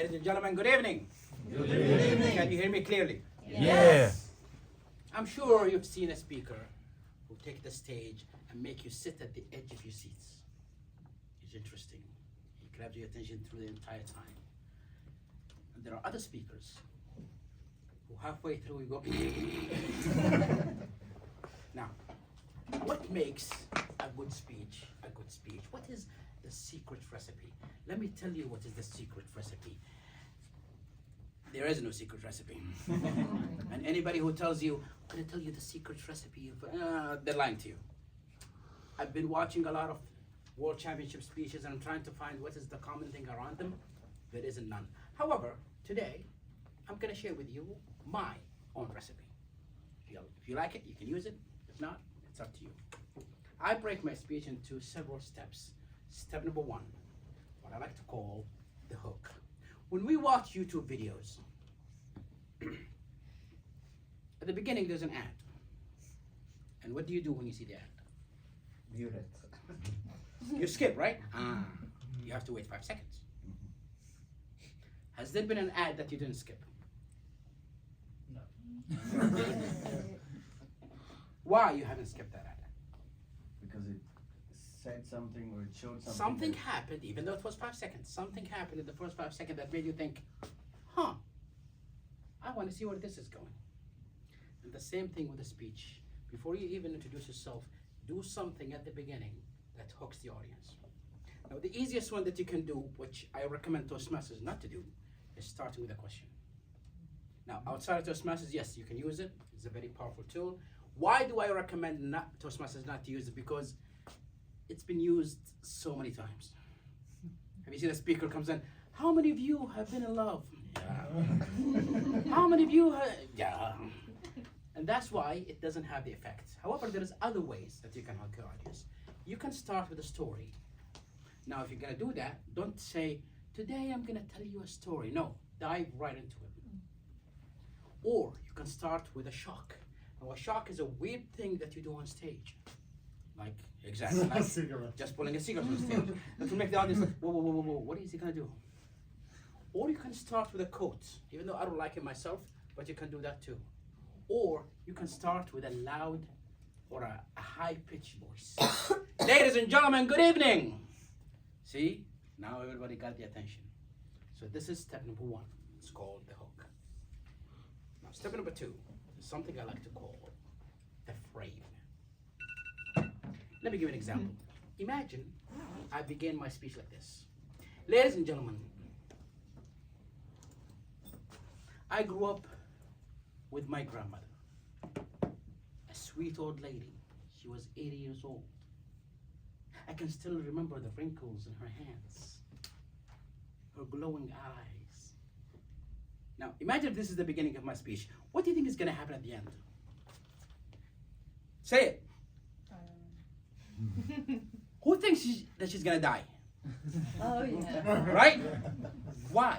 Ladies and gentlemen, good evening. Good evening. Can you hear me clearly? Yes. I'm sure you've seen a speaker who take the stage and make you sit at the edge of your seats. It's interesting. He grabs your attention through the entire time. And there are other speakers who halfway through you go. Now, what makes a good speech a good speech? What is the secret recipe? Let me tell you what is the secret recipe. There is no secret recipe. And anybody who tells you, I'm going to tell you the secret recipe, they're lying to you. I've been watching a lot of World Championship speeches and I'm trying to find what is the common thing around them. There isn't none. However, today, I'm going to share with you my own recipe. If you like it, you can use it. If not, it's up to you. I break my speech into several steps. Step number one, what I like to call the hook. When we watch YouTube videos, at the beginning there's an ad. And what do you do when you see the ad? Mute it. You skip, right? You have to wait 5 seconds. Has there been an ad that you didn't skip? No. Why you haven't skipped that ad? Because it said something or it showed something. Something happened, even though it was 5 seconds. Something happened in the first 5 seconds that made you think, huh, I want to see where this is going. And the same thing with the speech. Before you even introduce yourself, do something at the beginning that hooks the audience. Now, the easiest one that you can do, which I recommend Toastmasters not to do, is starting with a question. Now, outside of Toastmasters, yes, you can use it. It's a very powerful tool. Why do I recommend Toastmasters not to use it? Because it's been used so many times. Have you seen a speaker comes in, how many of you have been in love? Yeah. How many of you have, yeah. And that's why it doesn't have the effect. However, there's other ways that you can hook your audience. You can start with a story. Now, if you're gonna do that, don't say, today I'm gonna tell you a story. No, dive right into it. Or you can start with a shock. Now, a shock is a weird thing that you do on stage. Like, exactly, like just pulling a cigarette on stage. That will make the audience like, whoa, whoa, whoa, whoa, what is he gonna do? Or you can start with a quote, even though I don't like it myself, but you can do that too. Or you can start with a loud or a high-pitched voice. Ladies and gentlemen, good evening. See, now everybody got the attention. So this is step number one. It's called the hook. Now, step number two is something I like to call the frame. Let me give you an example. Imagine I begin my speech like this. Ladies and gentlemen, I grew up with my grandmother, a sweet old lady. She was 80 years old. I can still remember the wrinkles in her hands, her glowing eyes. Now, imagine if this is the beginning of my speech. What do you think is going to happen at the end? Say it. Who thinks that she's going to die? Oh, yeah. Right? Why?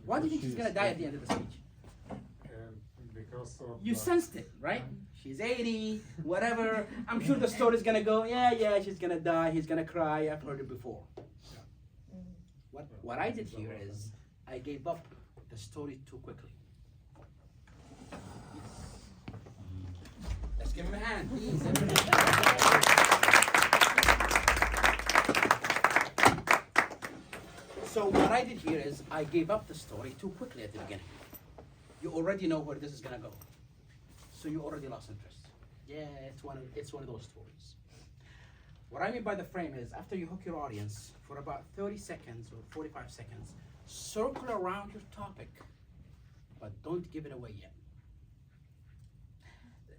Why do you think she's going to die at the end of the speech? Because of You sensed it, right? She's 80, whatever. I'm sure the story's gonna go, yeah, she's gonna die, he's gonna cry. I've heard it before. What I did here is I gave up the story too quickly. Let's give him a hand, please. So what I did here is I gave up the story too quickly at the beginning. You already know where this is gonna go. So you already lost interest. Yeah, it's one of those stories. What I mean by the frame is after you hook your audience for about 30 seconds or 45 seconds, circle around your topic, but don't give it away yet.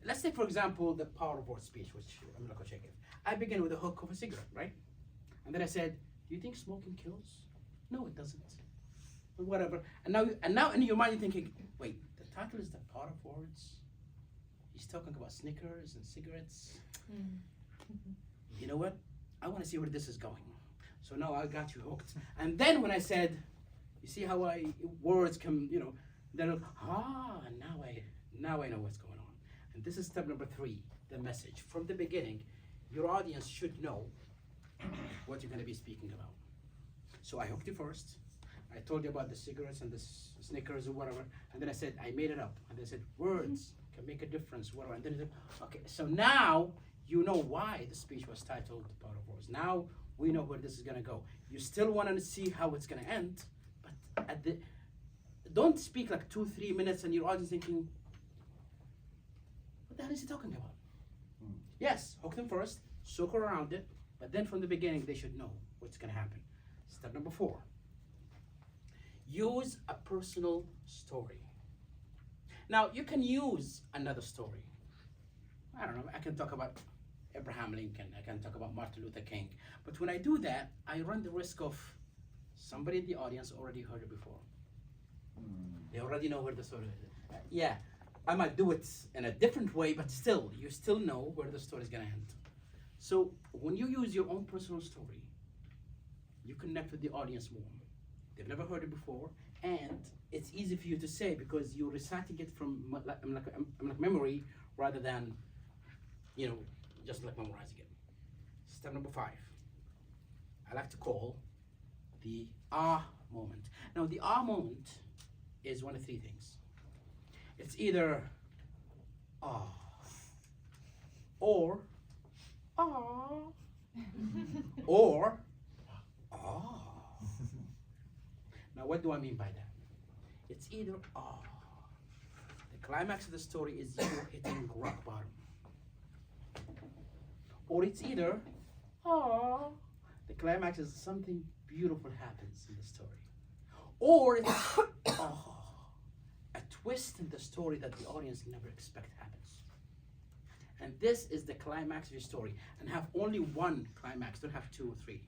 Let's take, for example, the power of word speech, which I'm not gonna check it. I begin with a hook of a cigarette, right? And then I said, do you think smoking kills? No, it doesn't. But whatever. And now in your mind you're thinking, wait, the title is the power of words. He's talking about Snickers and cigarettes. You know what? I want to see where this is going. So now I got you hooked. And then when I said, you see how words come, then now I know what's going on. And this is step number 3, the message. From the beginning, your audience should know what you're going to be speaking about. So I hooked you first. I told you about the cigarettes and the Snickers or whatever, and then I said I made it up, and they said words can make a difference, whatever. And then I said, okay, so now you know why the speech was titled Power of Words. Now we know where this is gonna go. You still want to see how it's gonna end, but don't speak like 2-3 minutes and your audience thinking, what the hell is he talking about? Yes, hook them first, circle around it, but then from the beginning they should know what's gonna happen. Step number 4. Use a personal story. Now you can use another story. I don't know, I can talk about Abraham Lincoln, I can talk about Martin Luther King, but when I do that, I run the risk of somebody in the audience already heard it before. They already know where the story is. Yeah, I might do it in a different way, but still, you still know where the story is gonna end. So when you use your own personal story, you connect with the audience more. They've never heard it before, and it's easy for you to say because you're reciting it from like memory rather than, just like memorizing it. Step number 5, I like to call the ah moment. Now the ah moment is one of 3 things. It's either ah or ah or ah. Now what do I mean by that? It's either ah. The climax of the story is you hitting rock bottom. Or it's either ah. The climax is something beautiful happens in the story. Or it's a twist in the story that the audience never expect happens. And this is the climax of your story. And have only one climax, don't have 2 or 3.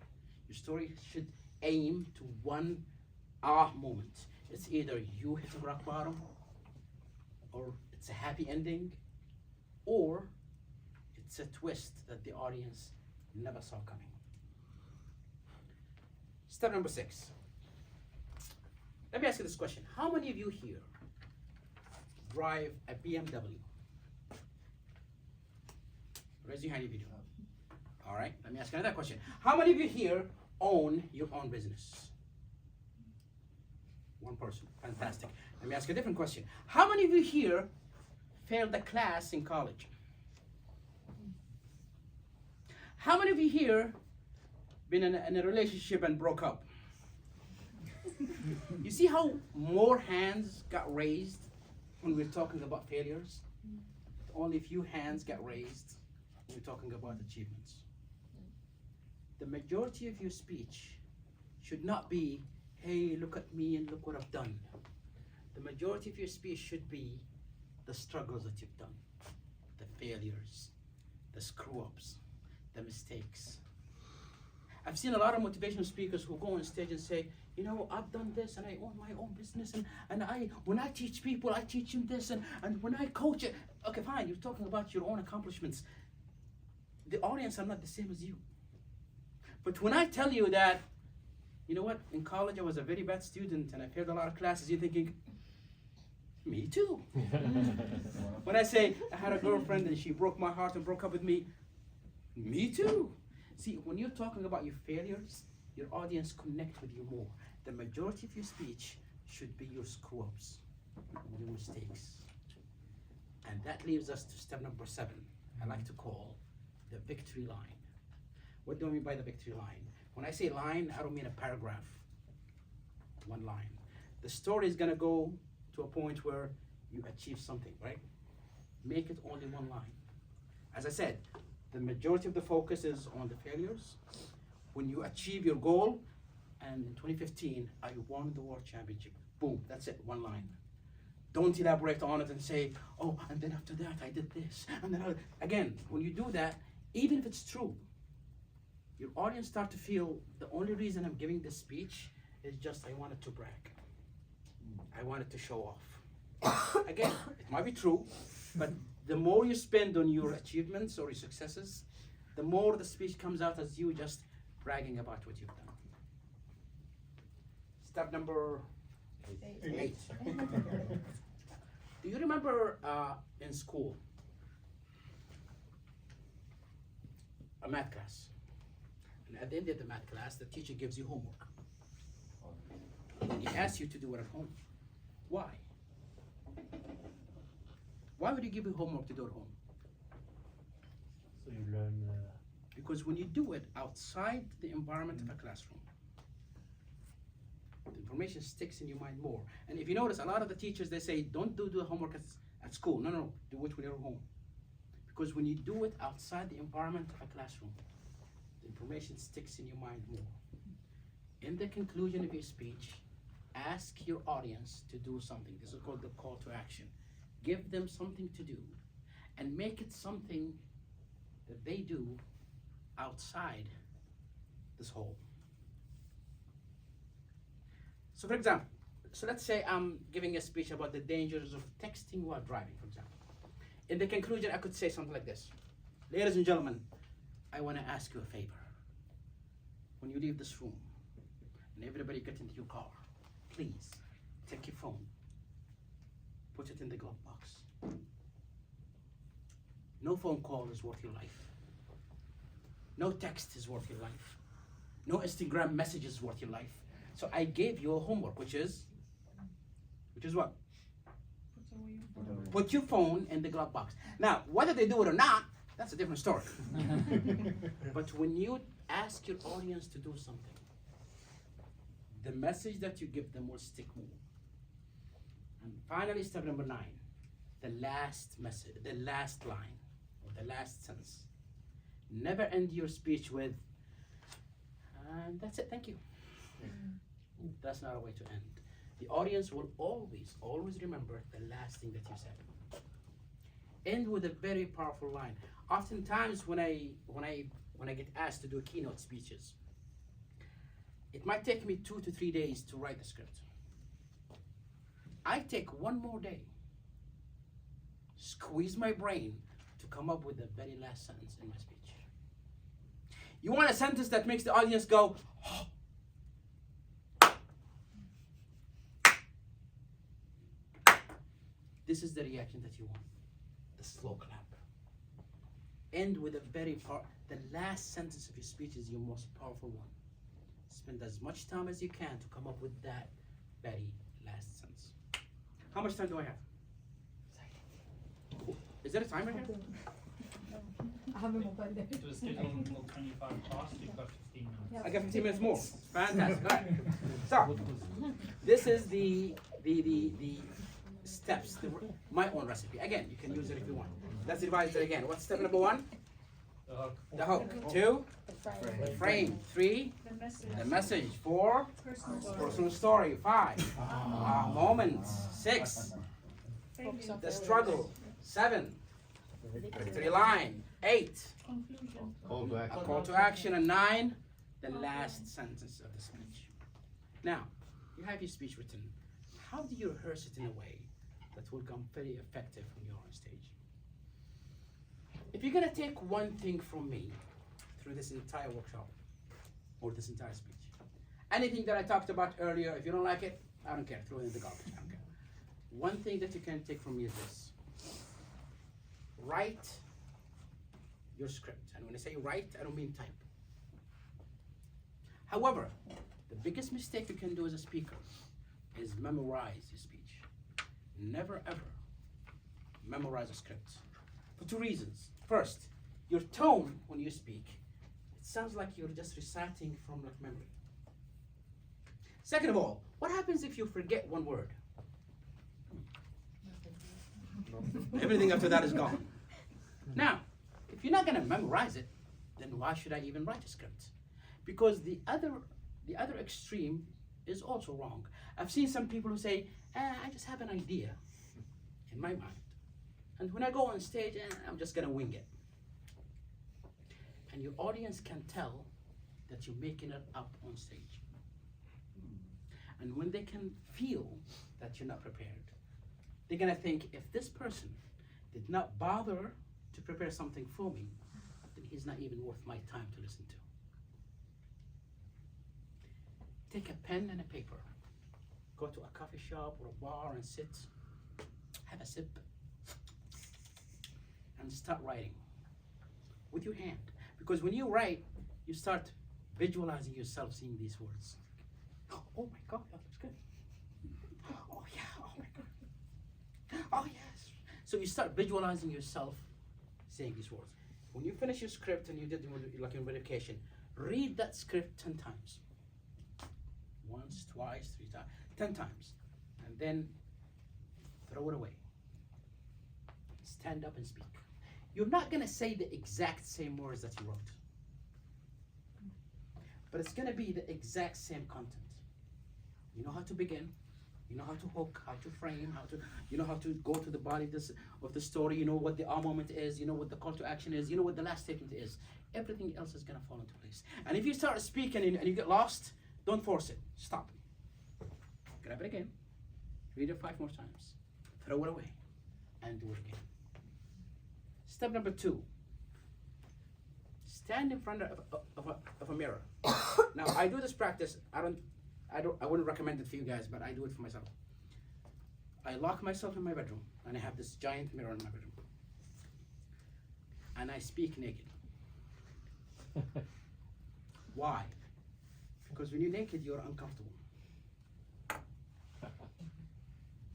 Your story should aim to one moment. It's either you hitting rock bottom, or it's a happy ending, or it's a twist that the audience never saw coming. Step number 6. Let me ask you this question. How many of you here drive a BMW? Raise your hand if you do. All right, let me ask another question. How many of you here own your own business? One person, fantastic. Let me ask a different question. How many of you here failed a class in college? How many of you here been in a relationship and broke up? You see how more hands got raised when we're talking about failures? Only a few hands got raised when we're talking about achievements. The majority of your speech should not be, hey, look at me and look what I've done. The majority of your speech should be the struggles that you've done, the failures, the screw-ups, the mistakes. I've seen a lot of motivational speakers who go on stage and say, I've done this and I own my own business and when I teach people, I teach them this and when I coach it. Okay, fine, you're talking about your own accomplishments. The audience are not the same as you. But when I tell you that, in college I was a very bad student and I failed a lot of classes, you're thinking, me too. When I say I had a girlfriend and she broke my heart and broke up with me too. See, when you're talking about your failures, your audience connect with you more. The majority of your speech should be your screw-ups, your mistakes. And that leaves us to step number 7, I like to call the victory line. What do I mean by the victory line? When I say line, I don't mean a paragraph. One line. The story is gonna go to a point where you achieve something, right? Make it only one line. As I said, the majority of the focus is on the failures. When you achieve your goal, and in 2015, I won the world championship. Boom, that's it, one line. Don't elaborate on it and say, oh, and then after that, I did this. And then again, when you do that, even if it's true, your audience start to feel the only reason I'm giving this speech is just I wanted to brag. I wanted to show off. Again, it might be true, but the more you spend on your achievements or your successes, the more the speech comes out as you just bragging about what you've done. Step number 8. Do you remember in school, a math class? And at the end of the math class, the teacher gives you homework. He asks you to do it at home. Why? Why would he give you homework to do at home? So you learn. Because when you do it outside the environment of a classroom, the information sticks in your mind more. And if you notice, a lot of the teachers, they say, don't do the homework at school. No, do it when you're home. Because when you do it outside the environment of a classroom, the information sticks in your mind more. In the conclusion of your speech, ask your audience to do something. This is called the call to action. Give them something to do and make it something that they do outside this hall. So for example, let's say I'm giving a speech about the dangers of texting while driving, for example. In the conclusion, I could say something like this. Ladies and gentlemen, I want to ask you a favor. When you leave this room and everybody get into your car, please take your phone, put it in the glove box. No phone call is worth your life. No text is worth your life. No Instagram message is worth your life. So I gave you a homework, which is what? Put your phone in the glove box. Now, whether they do it or not, that's a different story. But when you ask your audience to do something, the message that you give them will stick more. And finally, step number 9, the last message, the last line, or the last sentence. Never end your speech with, and that's it, thank you. That's not a way to end. The audience will always remember the last thing that you said. End with a very powerful line. Oftentimes when I get asked to do keynote speeches, it might take me 2 to 3 days to write the script. I take 1 more day, squeeze my brain to come up with the very last sentence in my speech. You want a sentence that makes the audience go, oh. This is the reaction that you want, the slow clap. End with the last sentence of your speech is your most powerful one. Spend as much time as you can to come up with that very last sentence. How much time do I have? Is there a timer here? It was scheduled till 25 past, you've got 15 minutes. I got 15 minutes more. Fantastic. All right. So, this is the steps, my own recipe. Again, you can use it if you want. Let's revise it again. What's step number 1? The hook. The hook. 2, the frame. 3, the message. 4, personal story. 5, moment. 6, the struggle. 7, victory line. 8, a call to action. And 9, the last sentence of the speech. Now, you have your speech written. How do you rehearse it in a way that will become very effective when you're on stage? If you're gonna take one thing from me through this entire workshop or this entire speech, anything that I talked about earlier, if you don't like it, I don't care, throw it in the garbage, I don't care. One thing that you can take from me is this. Write your script. And when I say write, I don't mean type. However, the biggest mistake you can do as a speaker is memorize your speech. Never ever memorize a script. For 2 reasons. First, your tone when you speak, it sounds like you're just reciting from like memory. Second of all, what happens if you forget one word? Everything after that is gone. Now, if you're not gonna memorize it, then why should I even write a script? Because the other extreme is also wrong. I've seen some people who say, I just have an idea in my mind. And when I go on stage, I'm just gonna wing it. And your audience can tell that you're making it up on stage. And when they can feel that you're not prepared, they're gonna think, if this person did not bother to prepare something for me, then he's not even worth my time to listen to. Take a pen and a paper. Go to a coffee shop or a bar and sit, have a sip, and start writing with your hand. Because when you write, you start visualizing yourself seeing these words. Oh my God, that looks good. Oh yeah, oh my God. Oh yes. So you start visualizing yourself saying these words. When you finish your script and you did like your verification, read that script 10 times. Once, twice, 3 times, 10 times. And then throw it away. Stand up and speak. You're not gonna say the exact same words that you wrote, but it's gonna be the exact same content. You know how to begin, you know how to hook, how to frame, you know how to go to the body of the story, you know what the aha moment is, you know what the call to action is, you know what the last statement is. Everything else is gonna fall into place. And if you start speaking and you get lost, don't force it. Stop. Grab it again, read it 5 more times, throw it away, and do it again. Step number 2, stand in front of a mirror. Now I do this practice. I wouldn't recommend it for you guys, but I do it for myself. I lock myself in my bedroom, and I have this giant mirror in my bedroom, and I speak naked. Why? Because when you're naked, you're uncomfortable.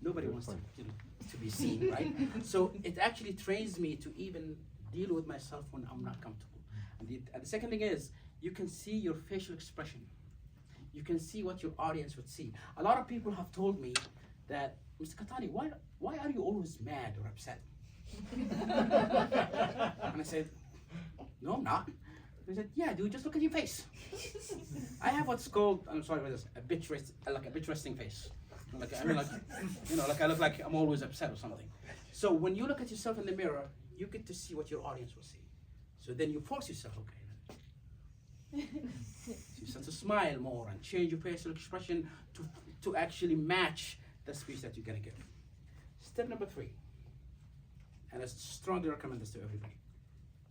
Nobody wants to be seen, right? So it actually trains me to even deal with myself when I'm not comfortable. And the second thing is, you can see your facial expression. You can see what your audience would see. A lot of people have told me that, Mr. Qahtani, why are you always mad or upset? And I said, no, I'm not. They said, yeah, dude, just look at your face. I have what's called, I'm sorry for this, a bitch resting face. Like I look like I'm always upset or something. So when you look at yourself in the mirror, you get to see what your audience will see. So then you force yourself, okay. So you start to smile more and change your facial expression to actually match the speech that you're gonna give. Step number 3, and I strongly recommend this to everybody.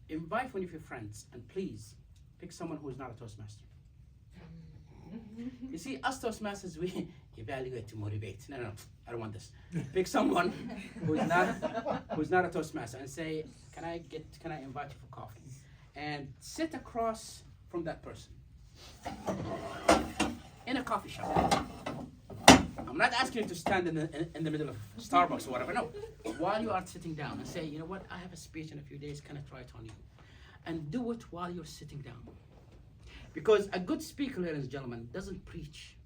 Invite one of your friends, and please pick someone who is not a Toastmaster. You see, us Toastmasters, we evaluate to motivate. No, I don't want this. Pick someone who's not a Toastmaster and say, can I invite you for coffee? And sit across from that person in a coffee shop. I'm not asking you to stand in the middle of Starbucks or whatever. No, while you are sitting down, and say, you know what, I have a speech in a few days. Can I try it on you? And do it while you're sitting down. Because a good speaker, ladies and gentlemen, doesn't preach.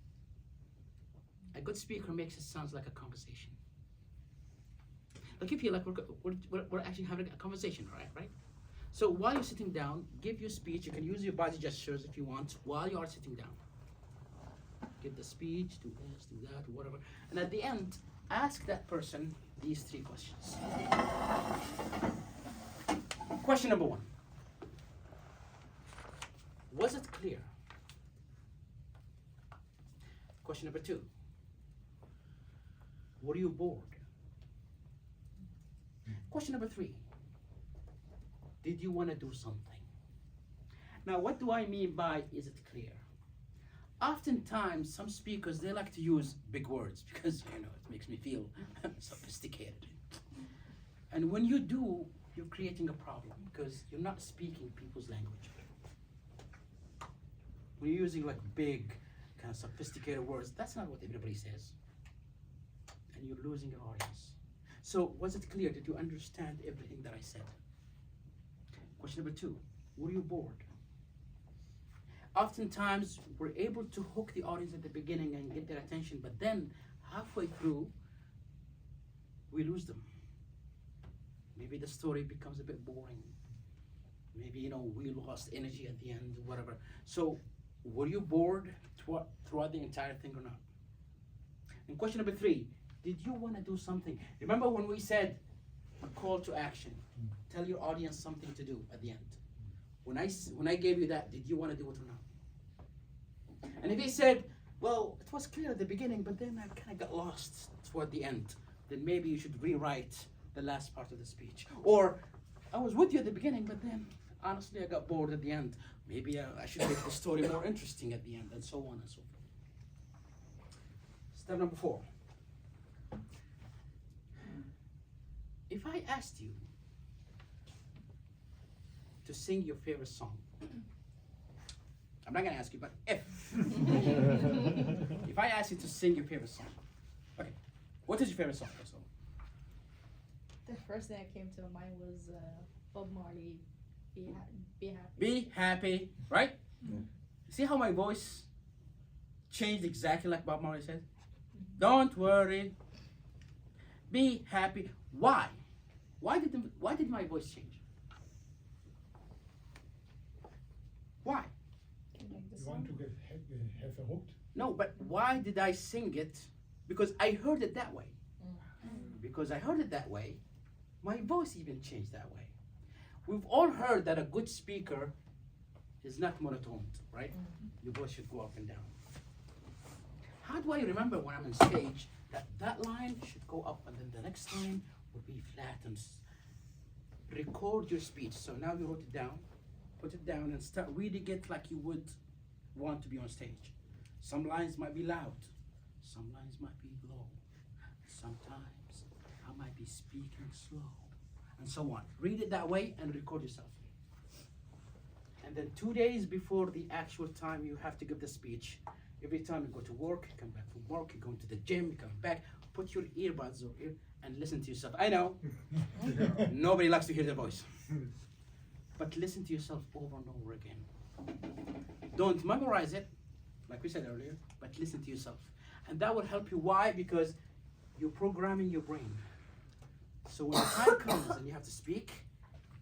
A good speaker makes it sound like a conversation. Like you feel like we're actually having a conversation, right? So while you're sitting down, give your speech. You can use your body gestures if you want while you are sitting down. Give the speech, do this, do that, or whatever. And at the end, ask that person these 3 questions. Question number 1. Was it clear? Question number 2. Were you bored? Question number 3. Did you want to do something? Now, what do I mean by is it clear? Oftentimes, some speakers, they like to use big words because, it makes me feel sophisticated. And when you do, you're creating a problem because you're not speaking people's language. When you're using like big, kind of sophisticated words, that's not what everybody says. And you're losing your audience. So, was it clear? Did you understand everything that I said? Question number 2, were you bored? Oftentimes, we're able to hook the audience at the beginning and get their attention, but then halfway through, we lose them. Maybe the story becomes a bit boring. Maybe, we lost energy at the end, whatever. So, were you bored throughout the entire thing or not? And question number 3, did you want to do something? Remember when we said a call to action? Tell your audience something to do at the end. When I gave you that, did you want to do it or not? And if they said, well, it was clear at the beginning, but then I kind of got lost toward the end, then maybe you should rewrite the last part of the speech. Or, I was with you at the beginning, but then, honestly, I got bored at the end. Maybe I should make the story more interesting at the end, and so on and so forth. Step number 4. If I asked you to sing your favorite song, I'm not gonna ask you, but if if I ask you to sing your favorite song, okay, what is your favorite song? First of all? The first thing that came to my mind was Bob Marley, Be Happy. Be happy, right? Yeah. See how my voice changed exactly like Bob Marley said? Don't worry. Be happy. Why? Why did my voice change? Why? Can you make the You song? want to have a hooked? No, but why did I sing it? Because I heard it that way. Because I heard it that way, my voice even changed that way. We've all heard that a good speaker is not monotoned, right? Your voice should go up and down. How do I remember when I'm on stage that line should go up and then the next line would be flat and record your speech. So now you wrote it down, put it down and start reading it like you would want to be on stage. Some lines might be loud, some lines might be low. Sometimes I might be speaking slow, and so on. Read it that way and record yourself. And then 2 days before the actual time you have to give the speech, every time you go to work, you come back from work, you go to the gym, you come back, put your earbuds or ear and listen to yourself. I know, nobody likes to hear their voice. But listen to yourself over and over again. Don't memorize it, like we said earlier, but listen to yourself. And that will help you. Why? Because you're programming your brain. So when the time comes and you have to speak,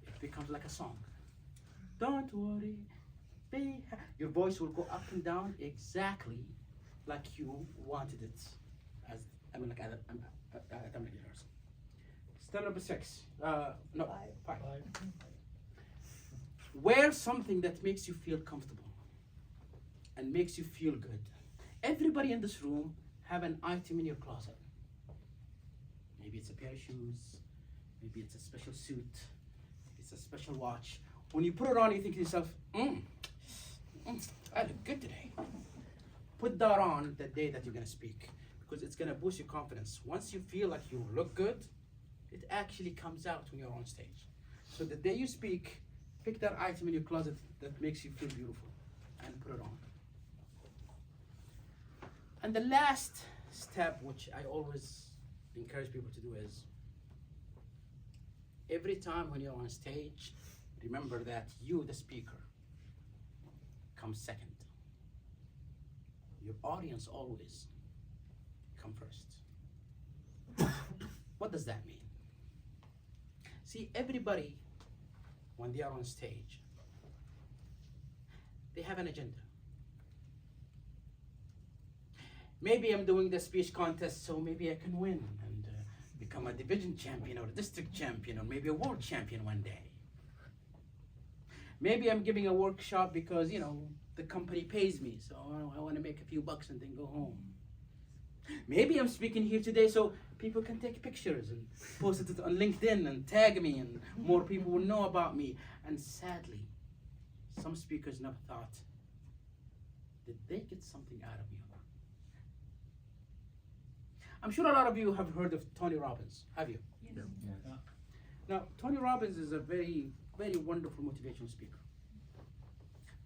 it becomes like a song. Don't worry, your voice will go up and down exactly like you wanted it. Like at a million years. Step number 6. No, 5. Wear something that makes you feel comfortable and makes you feel good. Everybody in this room have an item in your closet. Maybe it's a pair of shoes, maybe it's a special suit, maybe it's a special watch. When you put it on, you think to yourself, I look good today. Put that on the day that you're gonna speak, because it's gonna boost your confidence. Once you feel like you look good, it actually comes out when you're on stage. So the day you speak, pick that item in your closet that makes you feel beautiful and put it on. And the last step, which I always encourage people to do, is every time when you're on stage, remember that you, the speaker, comes second. Your audience always come first. What does that mean? See, everybody, when they are on stage, they have an agenda. Maybe I'm doing the speech contest, so maybe I can win and become a division champion or a district champion or maybe a world champion one day. Maybe I'm giving a workshop because, the company pays me, so I want to make a few bucks and then go home. Maybe I'm speaking here today so people can take pictures and post it on LinkedIn and tag me and more people will know about me. And sadly, some speakers never thought, did they get something out of me or not? I'm sure a lot of you have heard of Tony Robbins, have you? Yes. Yes. Now, Tony Robbins is a very, very wonderful motivational speaker.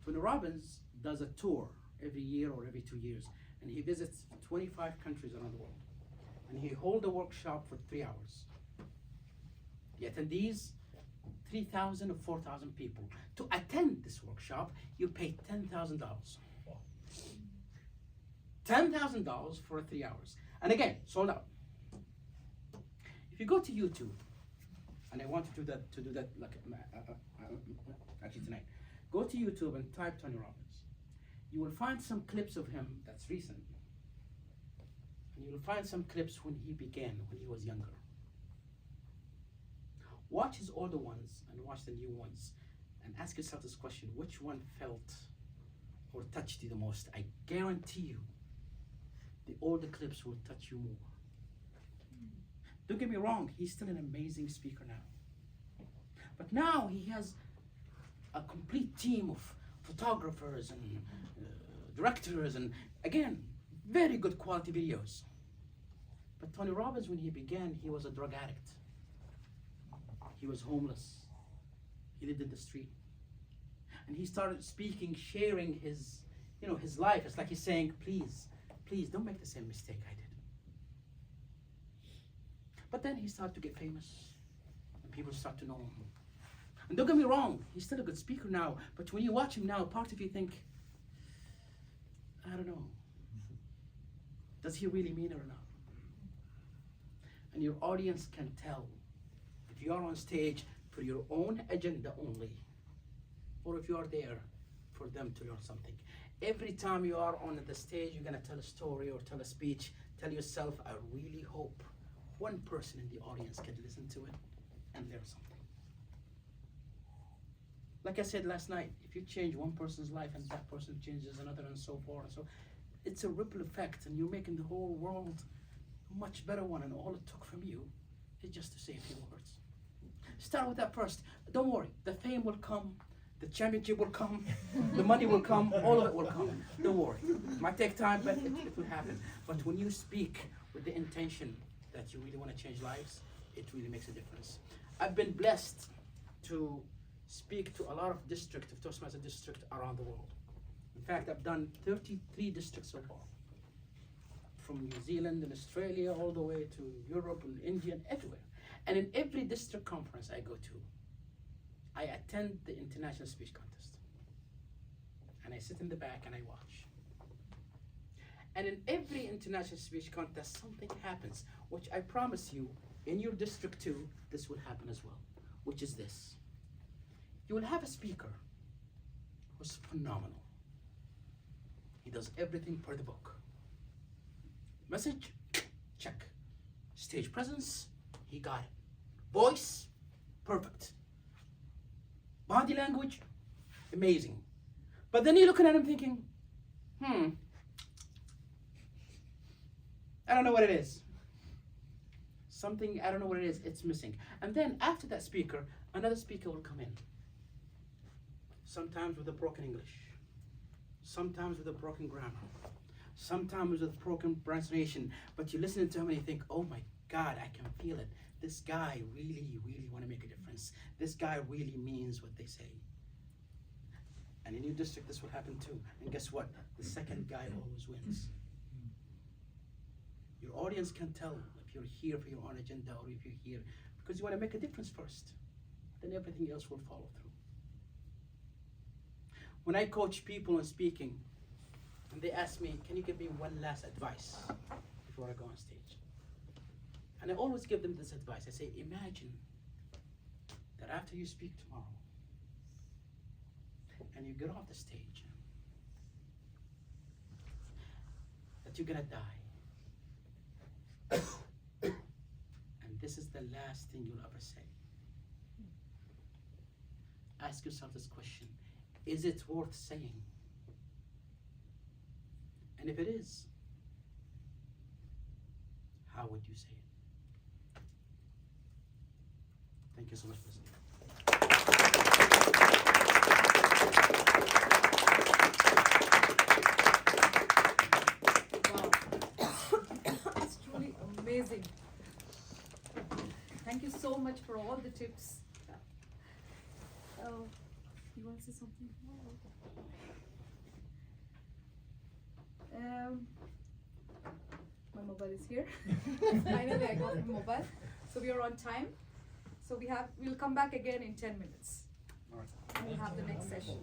Tony Robbins does a tour every year or every 2 years, and he visits 25 countries around the world. And he holds a workshop for 3 hours. The attendees, 3,000 or 4,000 people. To attend this workshop, you pay $10,000. $10,000 for 3 hours. And again, sold out. If you go to YouTube, and I want to do that like actually tonight. Go to YouTube and type Tony Robbins. You will find some clips of him that's recent. And you will find some clips when he began, when he was younger. Watch his older ones and watch the new ones and ask yourself this question, which one felt or touched you the most? I guarantee you, the older clips will touch you more. Don't get me wrong, he's still an amazing speaker now. But now he has a complete team of photographers and directors and, again, very good quality videos. But Tony Robbins, when he began, he was a drug addict. He was homeless. He lived in the street. and he started speaking, sharing his, his life. It's like he's saying, please, please don't make the same mistake I did. But then he started to get famous, and people start to know him. And don't get me wrong, he's still a good speaker now, but when you watch him now, part of you think, I don't know, does he really mean it or not? And your audience can tell if you are on stage for your own agenda only, or if you are there for them to learn something. Every time you are on the stage, you're gonna tell a story or tell a speech, tell yourself, I really hope one person in the audience can listen to it and learn something. Like I said last night, if you change one person's life and that person changes another and so forth, and so it's a ripple effect, and you're making the whole world a much better one, and all it took from you is just to say a few words. Start with that first. Don't worry, the fame will come, the championship will come, the money will come, all of it will come. Don't worry. It might take time, but it will happen. But when you speak with the intention that you really want to change lives, it really makes a difference. I've been blessed to speak to a lot of districts, of Toastmaster districts around the world. In fact, I've done 33 districts so far. From New Zealand and Australia all the way to Europe and India and everywhere. And in every district conference I go to, I attend the international speech contest. And I sit in the back and I watch. And in every international speech contest, something happens, which I promise you, in your district too, this will happen as well, which is this. You will have a speaker who's phenomenal. He does everything per the book. Message, check. Stage presence, he got it. Voice, perfect. Body language, amazing. But then you're looking at him thinking, I don't know what it is. Something, I don't know what it is, it's missing. And then after that speaker, another speaker will come in. Sometimes with a broken English. Sometimes with a broken grammar. Sometimes with a broken pronunciation. But you listen to him and you think, oh my God, I can feel it. This guy really, really want to make a difference. This guy really means what they say. And in your district, this will happen too. And guess what? The second guy always wins. Your audience can tell if you're here for your own agenda or if you're here because you want to make a difference first. Then everything else will follow through. When I coach people in speaking, and they ask me, can you give me one last advice before I go on stage? And I always give them this advice. I say, imagine that after you speak tomorrow, and you get off the stage, that you're gonna die. And this is the last thing you'll ever say. Ask yourself this question. Is it worth saying? And if it is, how would you say it? Thank you so much for listening. Wow. It's truly amazing. Thank you so much for all the tips. Oh, you want to say something? My mobile is here. Finally, I got my mobile. So we are on time. So we'll come back again in 10 minutes. All right. We'll have the next session.